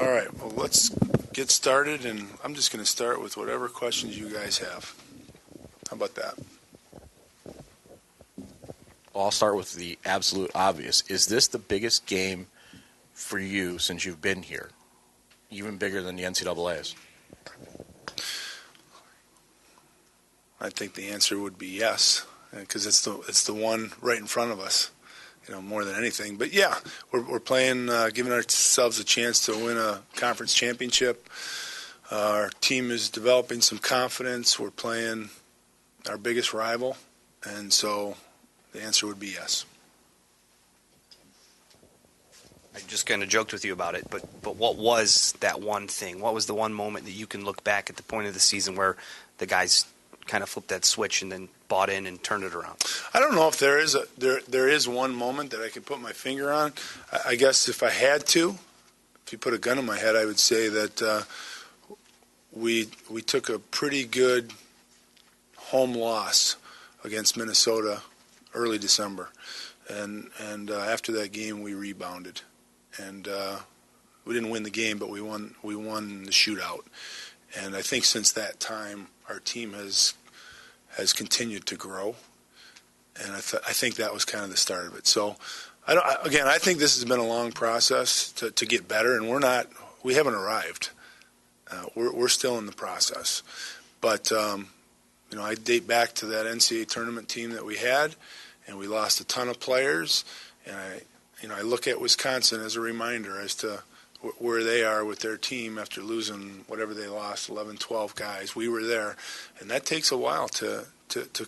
All right, well, let's get started, and I'm just going to start with whatever questions you guys have. How about that? Well, I'll start with the absolute obvious. Is this the biggest game for you since you've been here? Even bigger than the NCAA's? I think the answer would be yes, because it's the one right in front of us, more than anything. But yeah, we're playing, giving ourselves a chance to win a conference championship. Our team is developing some confidence. We're playing our biggest rival, and so the answer would be yes. I just kind of joked with you about it, but what was that one thing? What was the one moment that you can look back at the point of the season where the guys kind of flipped that switch and then bought in and turned it around? I don't know if there is one moment that I could put my finger on. I guess if I had to, if you put a gun in my head, I would say that we took a pretty good home loss against Minnesota early December, and after that game we rebounded, and we didn't win the game, but we won the shootout. And I think since that time our team has continued to grow, and I think that was kind of the start of it. So I think this has been a long process to get better, and we haven't arrived. We're still in the process, but I date back to that NCAA tournament team that we had, and we lost a ton of players. And I look at Wisconsin as a reminder as to where they are with their team after losing whatever they lost, 11, 12 guys. We were there, and that takes a while to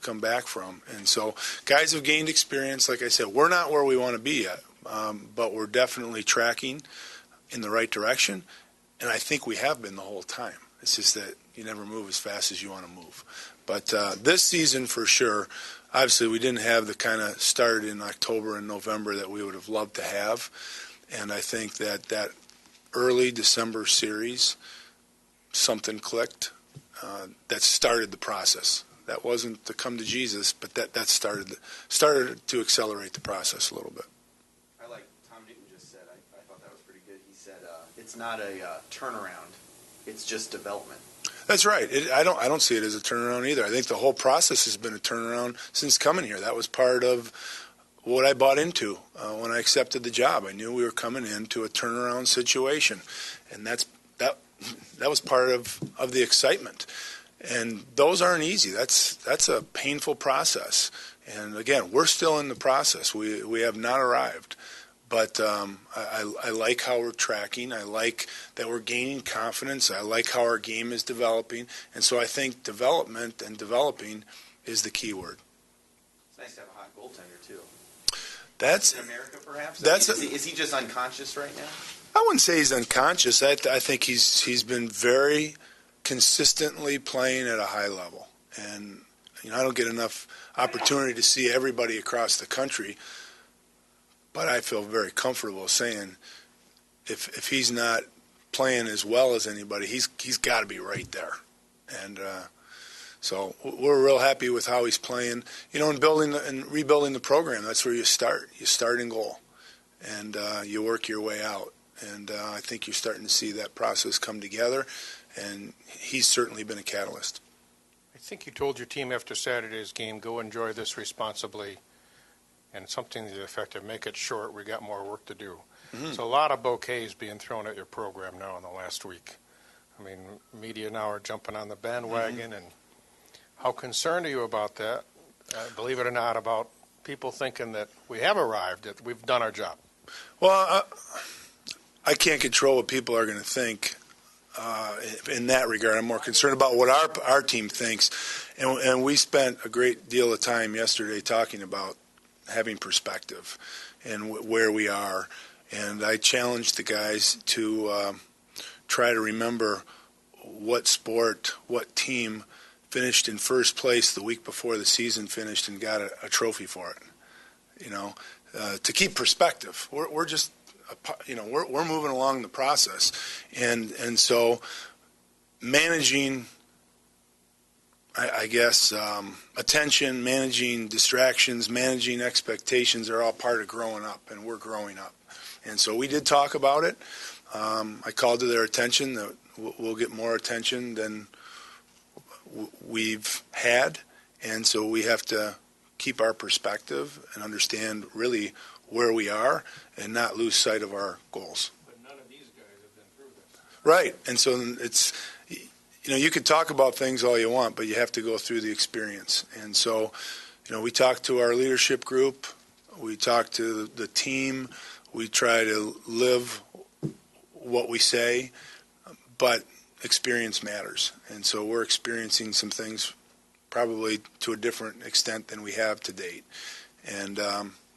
come back from. And so guys have gained experience. Like I said, we're not where we want to be yet, but we're definitely tracking in the right direction, and I think we have been the whole time. It's just that you never move as fast as you want to move. But this season, for sure, obviously we didn't have the kind of start in October and November that we would have loved to have. And I think that early December series, something clicked that started the process. That wasn't to come to Jesus, but that started to accelerate the process a little bit. I like Tom Newton just said, I thought that was pretty good. He said it's not a turnaround, it's just development. That's right. I don't see it as a turnaround either. I think the whole process has been a turnaround since coming here. That was part of what I bought into when I accepted the job. I knew we were coming into a turnaround situation, and that was part of the excitement. And those aren't easy. That's a painful process. And again, we're still in the process. We have not arrived. But I like how we're tracking. I like that we're gaining confidence. I like how our game is developing. And so I think development and developing is the key word. It's nice to have a hot goaltender, too. That's in America, perhaps? Is he just unconscious right now? I wouldn't say he's unconscious. I think he's been very consistently playing at a high level. And I don't get enough opportunity to see everybody across the country. But I feel very comfortable saying if he's not playing as well as anybody, he's got to be right there. And so we're real happy with how he's playing. In building and rebuilding the program, that's where you start. You start in goal, and you work your way out. And I think you're starting to see that process come together, and he's certainly been a catalyst. I think you told your team after Saturday's game, go enjoy this responsibly. And something to the effect of make it short, we got more work to do. Mm-hmm. So a lot of bouquets being thrown at your program now in the last week. I mean, media now are jumping on the bandwagon. Mm-hmm. And how concerned are you about that, believe it or not, about people thinking that we have arrived, that we've done our job? Well, I can't control what people are going to think. In that regard, I'm more concerned about what our team thinks. And we spent a great deal of time yesterday talking about having perspective and where we are. And I challenged the guys to try to remember what sport, what team finished in first place the week before the season finished and got a trophy for it. To keep perspective. We're just, we're moving along the process. And so managing, I guess, attention, managing distractions, managing expectations are all part of growing up, and we're growing up. And so we did talk about it. I called to their attention that we'll get more attention than we've had, and so we have to keep our perspective and understand really where we are and not lose sight of our goals. But none of these guys have been through this. Right, and so it's, you could talk about things all you want, but you have to go through the experience. And so, we talk to our leadership group, we talk to the team, we try to live what we say, but experience matters. And so we're experiencing some things probably to a different extent than we have to date. And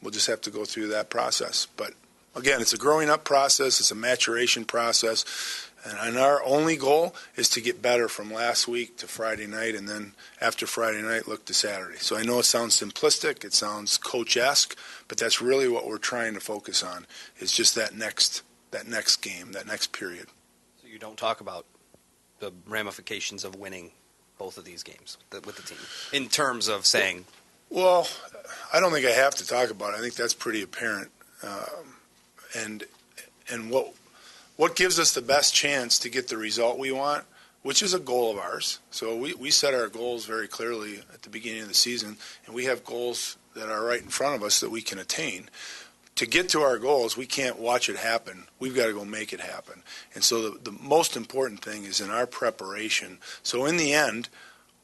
we'll just have to go through that process. But again, it's a growing up process, it's a maturation process, and our only goal is to get better from last week to Friday night, and then after Friday night, look to Saturday. So I know it sounds simplistic, it sounds coach-esque, but that's really what we're trying to focus on, is just that next game, that next period. So you don't talk about the ramifications of winning both of these games with the team in terms of saying, well, I don't think I have to talk about it. I think that's pretty apparent. And what gives us the best chance to get the result we want, which is a goal of ours. So we set our goals very clearly at the beginning of the season, and we have goals that are right in front of us that we can attain. To get to our goals, we can't watch it happen. We've got to go make it happen. And so the most important thing is in our preparation. So in the end,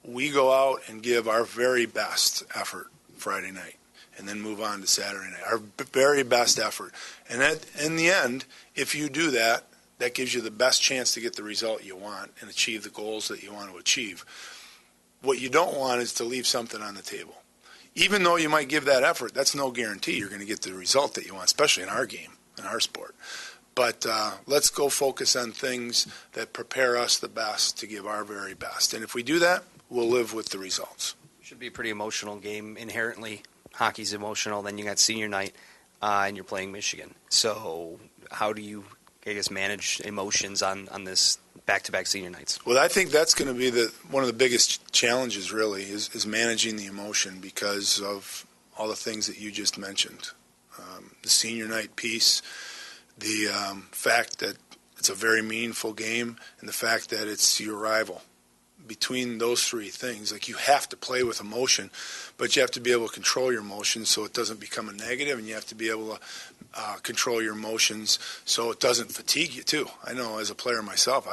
we go out and give our very best effort Friday night and then move on to Saturday night, our very best effort. And in the end, if you do that, that gives you the best chance to get the result you want and achieve the goals that you want to achieve. What you don't want is to leave something on the table. Even though you might give that effort, that's no guarantee you're going to get the result that you want, especially in our game, in our sport. But let's go focus on things that prepare us the best to give our very best. And if we do that, we'll live with the results. should be a pretty emotional game inherently. Hockey's emotional. Then you got senior night, and you're playing Michigan. So how do you, I guess, manage emotions on this back-to-back senior nights? Well, I think that's going to be one of the biggest challenges, really, is managing the emotion because of all the things that you just mentioned. The senior night piece, the fact that it's a very meaningful game, and the fact that it's your rival. Between those three things, like, you have to play with emotion, but you have to be able to control your emotions so it doesn't become a negative, and you have to be able to control your emotions so it doesn't fatigue you too. I know as a player myself,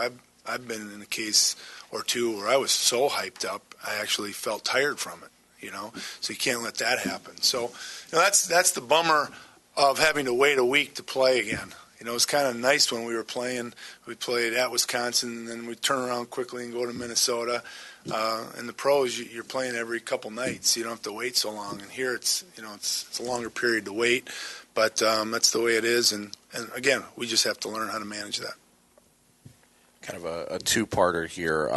I've been in a case or two where I was so hyped up I actually felt tired from it. So you can't let that happen. So that's the bummer of having to wait a week to play again. It's kind of nice when we played at Wisconsin, and then we turn around quickly and go to Minnesota. In the pros, you're playing every couple nights. You don't have to wait so long. And here it's a longer period to wait, but that's the way it is. And again, we just have to learn how to manage that. Kind of a two-parter here.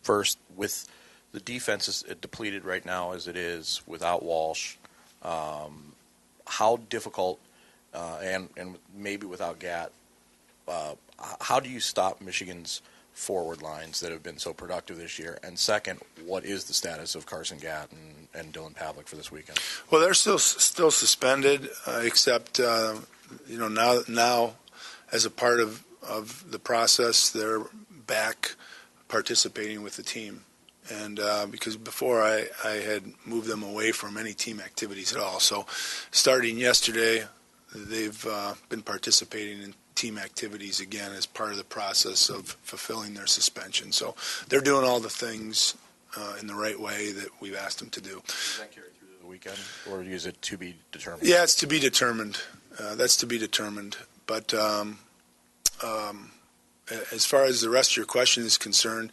First, with the defense is depleted right now as it is without Walsh, how difficult, and maybe without Gatt, how do you stop Michigan's forward lines that have been so productive this year? And second, what is the status of Carson Gatt and Dylan Pavlik for this weekend? Well, they're still suspended, except now as a part of the process, they're back participating with the team. And because before I had moved them away from any team activities at all. So starting yesterday, they've been participating in team activities again as part of the process of fulfilling their suspension. So they're doing all the things in the right way that we've asked them to do. Does that carry through the weekend, or is it to be determined? Yeah, it's to be determined. That's to be determined. But as far as the rest of your question is concerned,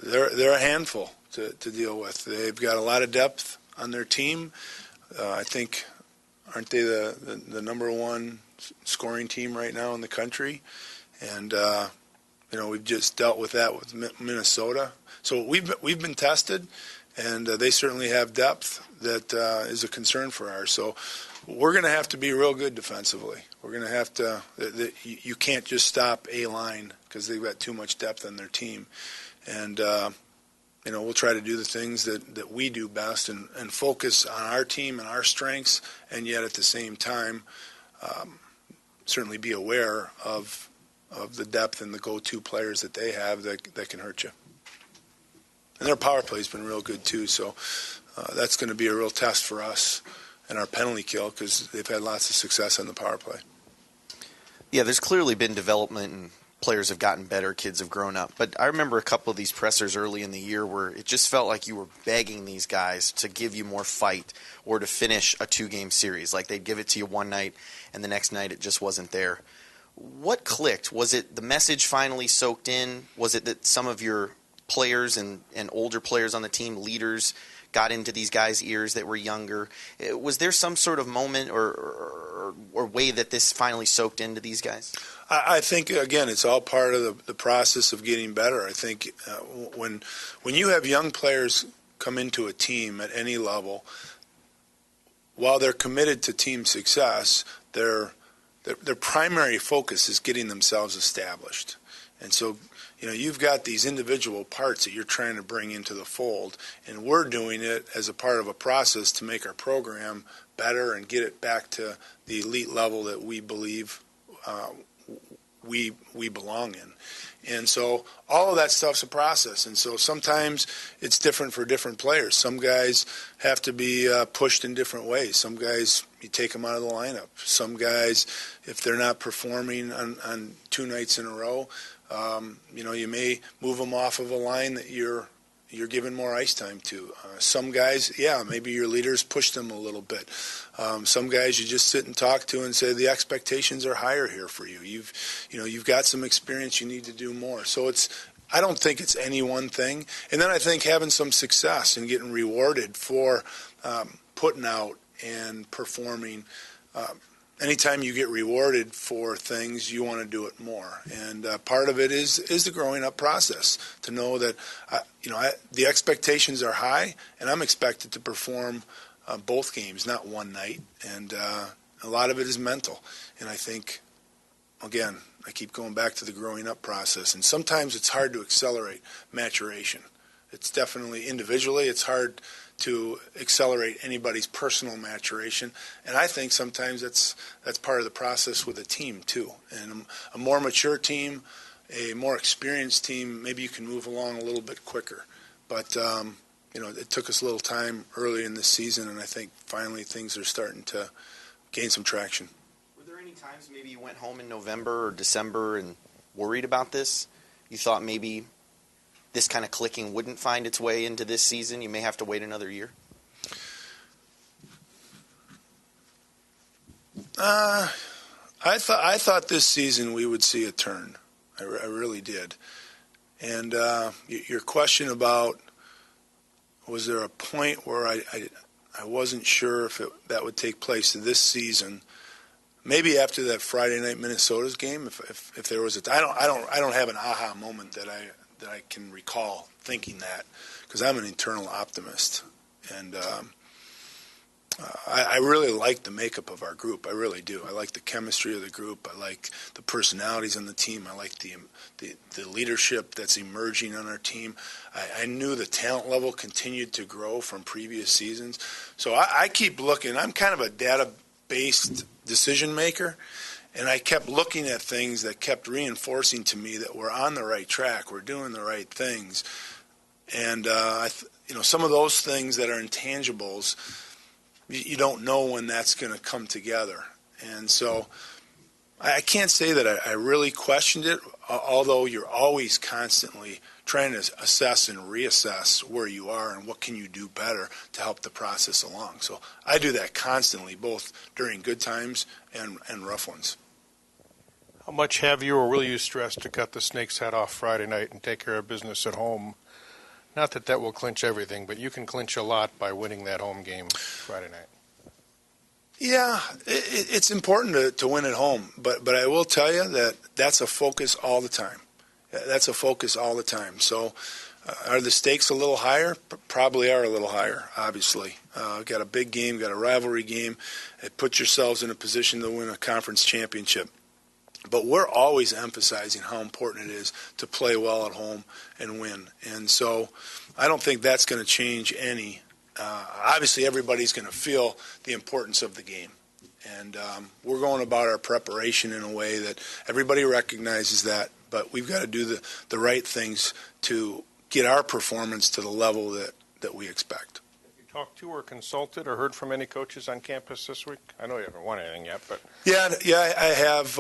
they're a handful to deal with. They've got a lot of depth on their team. I think, aren't they the number one scoring team right now in the country? And we've just dealt with that with Minnesota. So we've been tested, and they certainly have depth that is a concern for ours. So we're going to have to be real good defensively. We're going to have to. You can't just stop a line because they've got too much depth on their team. And, we'll try to do the things that we do best and focus on our team and our strengths, and yet at the same time certainly be aware of of the depth and the go-to players that they have that can hurt you. And their power play has been real good too, so that's going to be a real test for us and our penalty kill because they've had lots of success on the power play. Yeah, there's clearly been development and players have gotten better, kids have grown up. But I remember a couple of these pressers early in the year where it just felt like you were begging these guys to give you more fight or to finish a 2-game series. Like they'd give it to you one night and the next night it just wasn't there. What clicked? Was it the message finally soaked in? Was it that some of your players and older players on the team, leaders, got into these guys' ears that were younger? Was there some sort of moment or way that this finally soaked into these guys? I think, again, it's all part of the process of getting better. I think when you have young players come into a team at any level, while they're committed to team success, their primary focus is getting themselves established. And so, you've got these individual parts that you're trying to bring into the fold, and we're doing it as a part of a process to make our program better and get it back to the elite level that we believe we belong in. And so all of that stuff's a process. And so sometimes it's different for different players. Some guys have to be pushed in different ways. Some guys, you take them out of the lineup. Some guys, if they're not performing on 2 nights in a row, you may move them off of a line that you're giving more ice time to. Some guys, maybe your leaders push them a little bit. Some guys you just sit and talk to and say the expectations are higher here for you. You've got some experience. You need to do more. So I don't think it's any one thing. And then I think having some success and getting rewarded for putting out and performing. Anytime you get rewarded for things, you want to do it more. And part of it is the growing up process, to know that the expectations are high, and I'm expected to perform both games, not one night. And a lot of it is mental. And I think, again, I keep going back to the growing up process. And sometimes it's hard to accelerate maturation. It's definitely individually, it's hard to accelerate anybody's personal maturation, and I think sometimes that's part of the process with a team too. And a more mature team, a more experienced team, maybe you can move along a little bit quicker. But it took us a little time early in this season, and I think finally things are starting to gain some traction. Were there any times maybe you went home in November or December and worried about this? You thought maybe this kind of clicking wouldn't find its way into this season? You may have to wait another year? I thought this season we would see a turn. I really did. And your question about, was there a point where I wasn't sure if that would take place this season? Maybe after that Friday night Minnesota's game, if there was I don't have an aha moment that I can recall thinking that, because I'm an internal optimist, and I really like the makeup of our group. I really do. I like the chemistry of the group. I like the personalities on the team. I like the leadership that's emerging on our team. I knew the talent level continued to grow from previous seasons. So I keep looking. I'm kind of a data-based decision maker, and I kept looking at things that kept reinforcing to me that we're on the right track. We're doing the right things. And, some of those things that are intangibles, you don't know when that's going to come together. And so I can't say that I really questioned it, although you're always constantly trying to assess and reassess where you are and what can you do better to help the process along. So I do that constantly, both during good times and rough ones. How much have you or will you stress to cut the snake's head off Friday night and take care of business at home? Not that will clinch everything, but you can clinch a lot by winning that home game Friday night. Yeah, it's important to win at home, but I will tell you that's a focus all the time. That's a focus all the time. So are the stakes a little higher? Probably are a little higher, obviously. Got a big game, got a rivalry game. It puts yourselves in a position to win a conference championship. But we're always emphasizing how important it is to play well at home and win. And so I don't think that's going to change any. Obviously, everybody's going to feel the importance of the game. And we're going about our preparation in a way that everybody recognizes that, but we've got to do the right things to get our performance to the level that we expect. Have you talked to or consulted or heard from any coaches on campus this week? I know you haven't won anything yet, but Yeah, I have.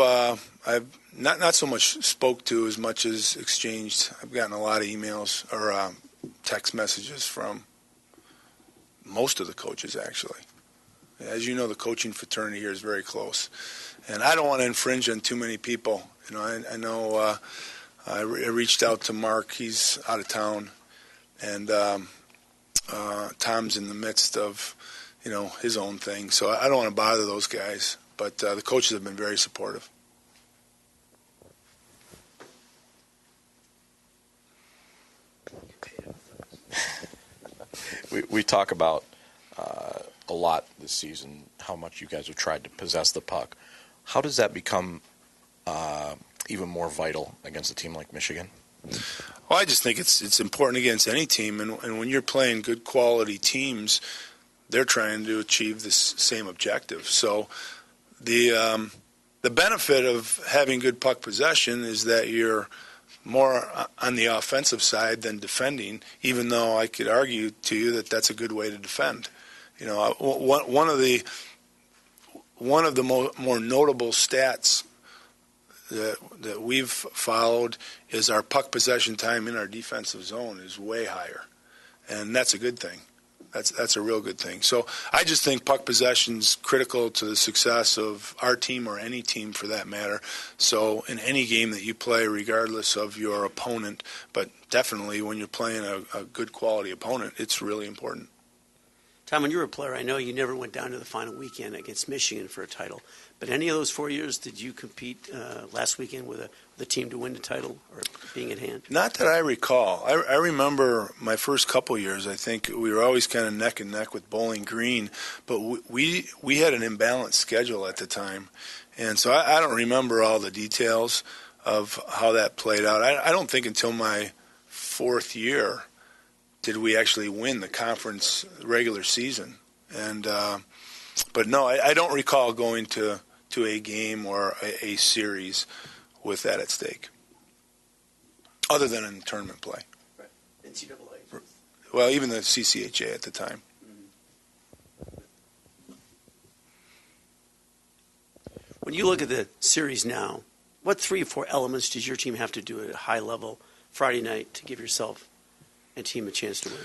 I've not so much spoke to as much as exchanged. I've gotten a lot of emails or text messages from most of the coaches, actually. As you know, the coaching fraternity here is very close, and I don't want to infringe on too many people. You know, I know I reached out to Mark. He's out of town, and Tom's in the midst of, his own thing. So I don't want to bother those guys, but the coaches have been very supportive. We talk about a lot this season how much you guys have tried to possess the puck. How does that become even more vital against a team like Michigan? Well, I just think it's important against any team, and when you're playing good quality teams, they're trying to achieve this same objective. So the benefit of having good puck possession is that you're more on the offensive side than defending, even though I could argue to you that that's a good way to defend. One of the more notable stats that we've followed is our puck possession time in our defensive zone is way higher, and that's a good thing. That's a real good thing. So I just think puck possession's critical to the success of our team or any team for that matter. So in any game that you play, regardless of your opponent, but definitely when you're playing a good quality opponent, it's really important. Tom, when you were a player, I know you never went down to the final weekend against Michigan for a title. But any of those 4 years, did you compete last weekend with the team to win the title or being at hand? Not that I recall. I remember my first couple years. I think we were always kind of neck and neck with Bowling Green, but we had an imbalanced schedule at the time, and so I don't remember all the details of how that played out. I don't think until my fourth year did we actually win the conference regular season, and but no, I don't recall going to a game or a series with that at stake, other than in tournament play. Right. NCAA. Well, even the CCHA at the time. When you look at the series now, what 3 or 4 elements does your team have to do at a high level Friday night to give yourself and team a chance to win?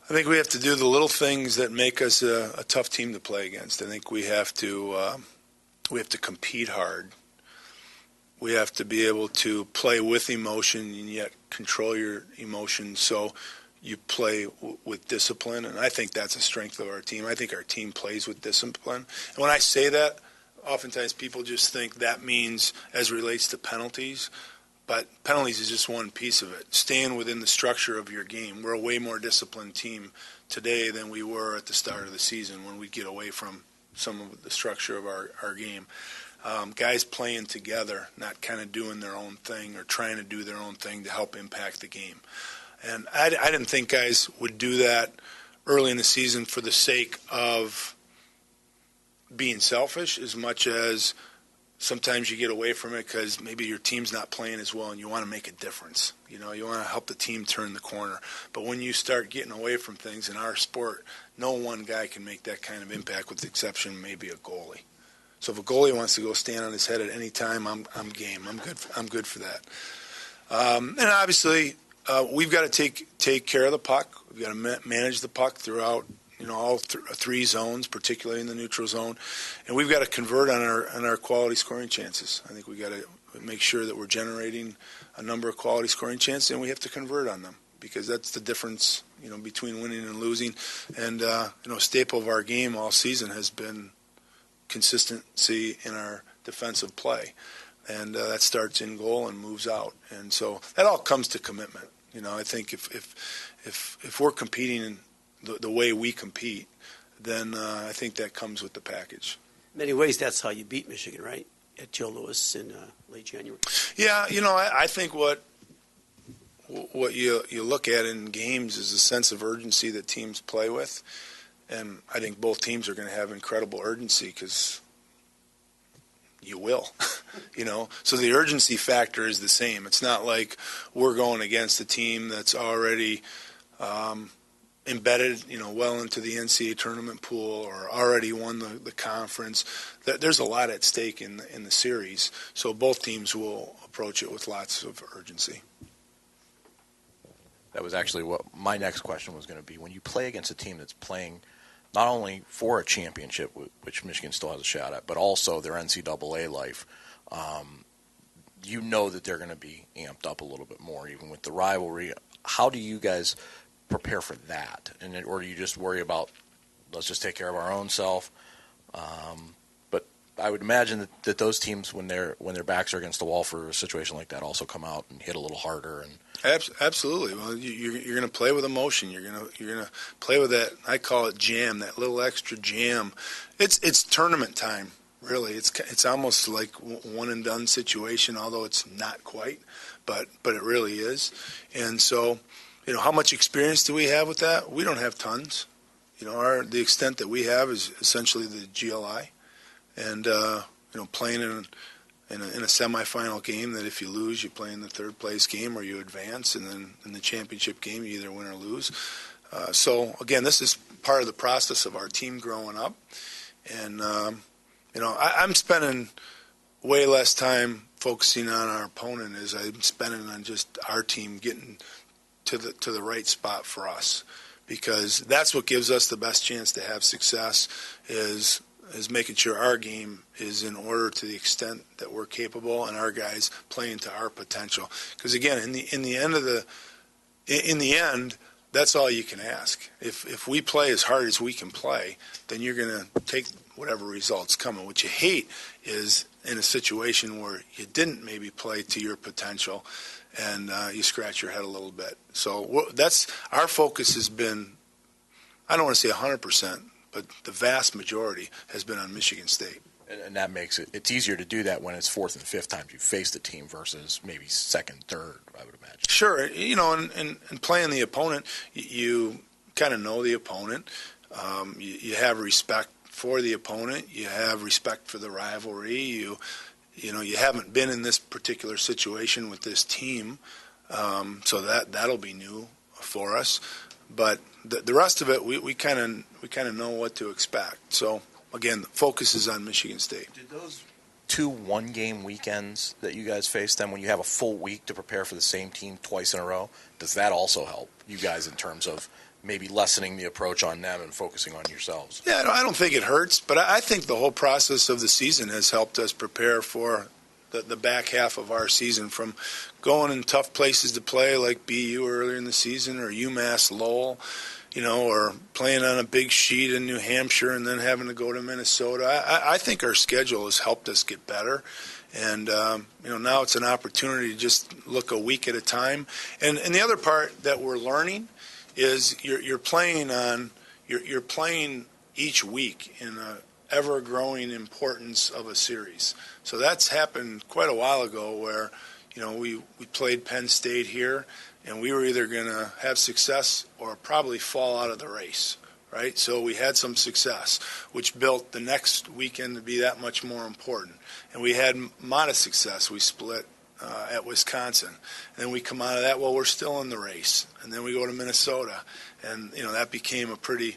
I think we have to do the little things that make us a tough team to play against. I think we have to compete hard. We have to be able to play with emotion and yet control your emotions so you play with discipline. And I think that's a strength of our team. I think our team plays with discipline. And when I say that, oftentimes people just think that means as relates to penalties. But penalties is just one piece of it. Staying within the structure of your game. We're a way more disciplined team today than we were at the start of the season when we get away from some of the structure of our game. Guys playing together, not kind of doing their own thing or trying to do their own thing to help impact the game. And I didn't think guys would do that early in the season for the sake of being selfish as much as sometimes you get away from it because maybe your team's not playing as well and you want to make a difference. You want to help the team turn the corner. But when you start getting away from things in our sport, no one guy can make that kind of impact with the exception of maybe a goalie. So if a goalie wants to go stand on his head at any time, I'm game. I'm good for that. And obviously, we've got to take care of the puck. We've got to manage the puck throughout all 3 zones, particularly in the neutral zone, and we've got to convert on our quality scoring chances. I think we got to make sure that we're generating a number of quality scoring chances, and we have to convert on them because that's the difference, between winning and losing. And a staple of our game all season has been consistency in our defensive play, and that starts in goal and moves out. And so that all comes to commitment. I think if we're competing in the way we compete, then I think that comes with the package. In many ways, that's how you beat Michigan, right? At Joe Louis in late January. Yeah, I think what you look at in games is a sense of urgency that teams play with, and I think both teams are going to have incredible urgency because you will. So the urgency factor is the same. It's not like we're going against a team that's already embedded, well into the NCAA tournament pool or already won the conference. There's a lot at stake in the series, so both teams will approach it with lots of urgency. That was actually what my next question was going to be. When you play against a team that's playing not only for a championship, which Michigan still has a shot at, but also their NCAA life, you know that they're going to be amped up a little bit more, even with the rivalry. How do you guys prepare for that? Or do you just worry about, let's just take care of our own self? But I would imagine that those teams, when their backs are against the wall for a situation like that, also come out and hit a little harder. And absolutely. Well, you're going to play with emotion. You're going to play with that. I call it jam, that little extra jam. It's tournament time. Really, it's almost like one and done situation, although it's not quite, but it really is. And so, how much experience do we have with that? We don't have tons. The extent that we have is essentially the GLI, and playing in a semifinal game that if you lose, you play in the third place game or you advance, and then in the championship game you either win or lose. So again, this is part of the process of our team growing up, and I'm spending way less time focusing on our opponent as I'm spending on just our team getting to the right spot for us, because that's what gives us the best chance to have success is making sure our game is in order to the extent that we're capable and our guys playing to our potential. Because again, in the end, that's all you can ask. If we play as hard as we can play, then you're going to take whatever results come. And what you hate is in a situation where you didn't maybe play to your potential and you scratch your head a little bit. So that's our focus has been, I don't want to say 100%, but the vast majority has been on Michigan State. And that makes it's easier to do that when it's fourth and fifth times you face the team versus maybe second, third, I would imagine. Sure. And playing the opponent, you kind of know the opponent. You have respect for the opponent. You have respect for the rivalry. You haven't been in this particular situation with this team, so that'll be new for us. But the rest of it, we kind of know what to expect. So again, the focus is on Michigan State. Did those 2 one-game weekends that you guys faced them when you have a full week to prepare for the same team twice in a row, does that also help you guys in terms of maybe lessening the approach on them and focusing on yourselves? Yeah, I don't think it hurts, but I think the whole process of the season has helped us prepare for the back half of our season, from going in tough places to play like BU earlier in the season or UMass Lowell, or playing on a big sheet in New Hampshire and then having to go to Minnesota. I think our schedule has helped us get better. And, now it's an opportunity to just look a week at a time. And the other part that we're learning is you're playing each week in a ever-growing importance of a series. So that's happened quite a while ago where, we played Penn State here, and we were either going to have success or probably fall out of the race, right? So we had some success, which built the next weekend to be that much more important. And we had modest success. We split at Wisconsin. And then we come out of that, well, we're still in the race. And then we go to Minnesota. And, that became a pretty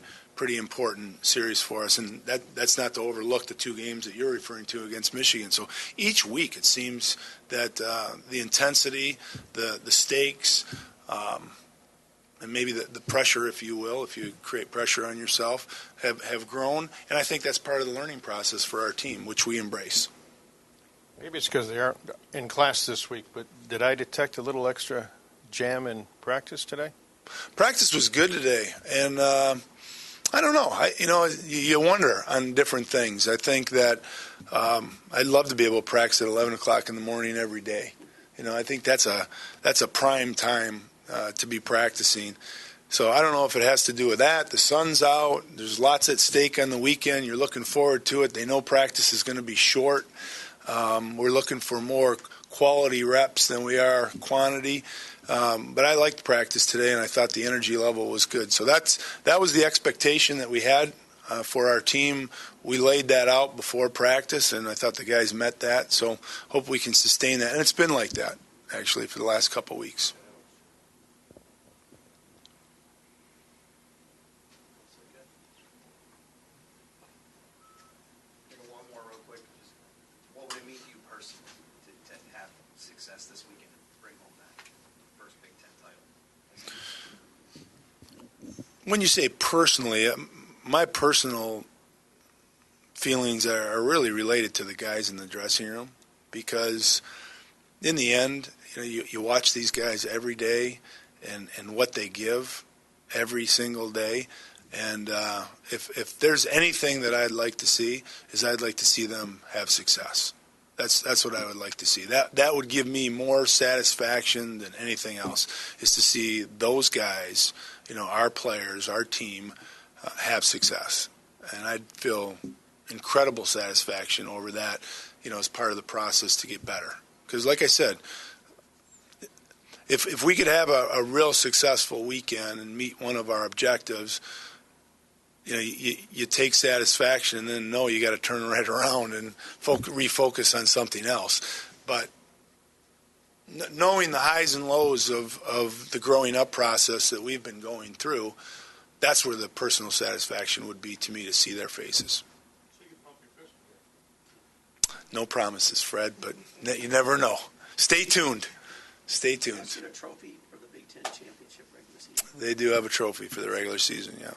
important series for us. And that's not to overlook the 2 games that you're referring to against Michigan. So each week it seems that the intensity, the stakes, and maybe the pressure, if you will, if you create pressure on yourself, have grown. And I think that's part of the learning process for our team, which we embrace. Maybe it's because they aren't in class this week, but did I detect a little extra jam in practice today? Practice was good today, and I don't know. You wonder on different things. I think that I'd love to be able to practice at 11 o'clock in the morning every day. I think that's a prime time to be practicing. So I don't know if it has to do with that. The sun's out. There's lots at stake on the weekend. You're looking forward to it. They know practice is going to be short. We're looking for more quality reps than we are quantity. But I liked practice today, and I thought the energy level was good. So that was the expectation that we had for our team. We laid that out before practice, and I thought the guys met that. So hope we can sustain that. And it's been like that, actually, for the last couple of weeks. One more real quick. Just what would it mean to you personally to have success this weekend and bring home that first Big Ten title? When you say personally, my personal feelings are really related to the guys in the dressing room, because in the end, you watch these guys every day and what they give every single day. And if there's anything that I'd like to see, is I'd like to see them have success. That's what I would like to see. That would give me more satisfaction than anything else, is to see those guys, our players, our team, have success. And I'd feel incredible satisfaction over that, as part of the process to get better. Because like I said, if we could have a real successful weekend and meet one of our objectives, you take satisfaction, and then you got to turn right around and refocus on something else. But knowing the highs and lows of the growing up process that we've been going through, that's where the personal satisfaction would be to me, to see their faces. No promises, Fred, but you never know. Stay tuned. Stay tuned. Is it a trophy for the Big Ten championship regular season? They do have a trophy for the regular season, yeah.